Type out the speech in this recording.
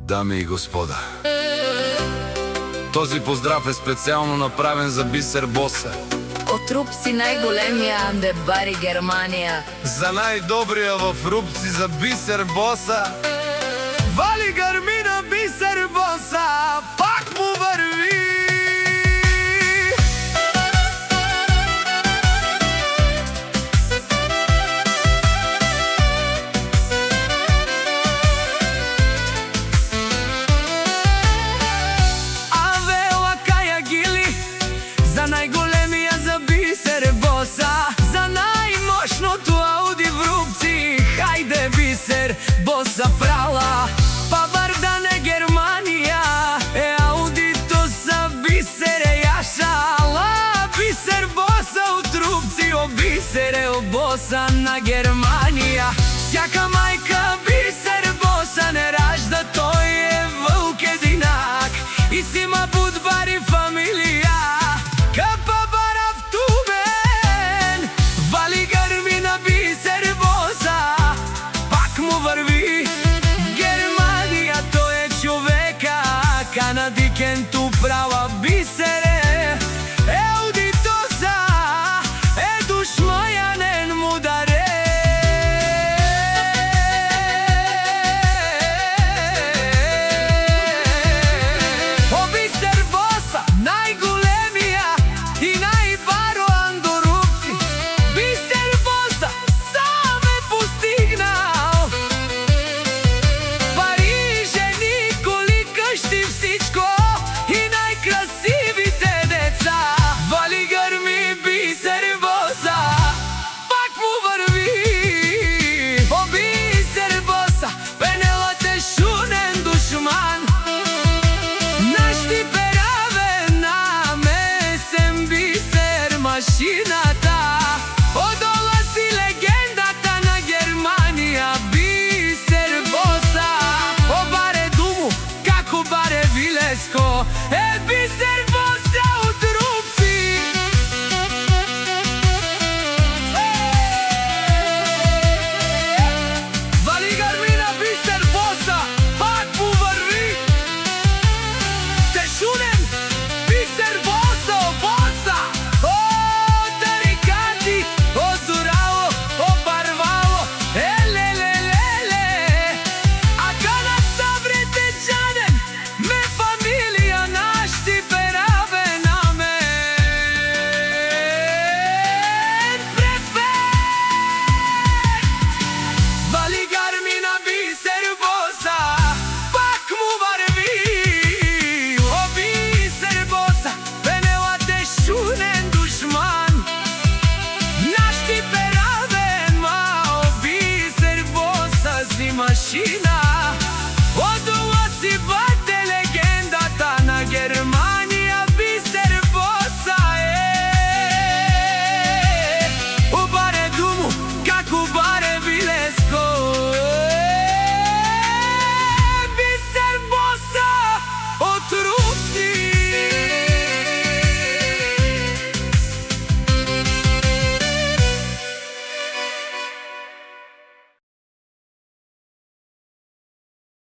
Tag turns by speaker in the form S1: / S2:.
S1: Дами и господа, този поздрав е специално направен за Бисер Боса.
S2: От Рупци най-големия андебари Германия.
S1: За най-добрия в Рупци за Бисер Боса. Вали гърмина Бисер Боса, пак му върви.
S3: За най-големия за Бисер Боса, за най-мощното Ауди в Рупци. Хайде Бисер Боса прала, Павардан е Германия, е Аудито са Бисер е яшала. Бисер Боса от Рупци, о Бисер е о Боса на Германия. Всяка майка Бисер Боса не ражда, той е вълк единак и си има будбари фамилия. Вали гърмина Бисер Боса, пак му върви. В Германия той е човека, канадикенто права.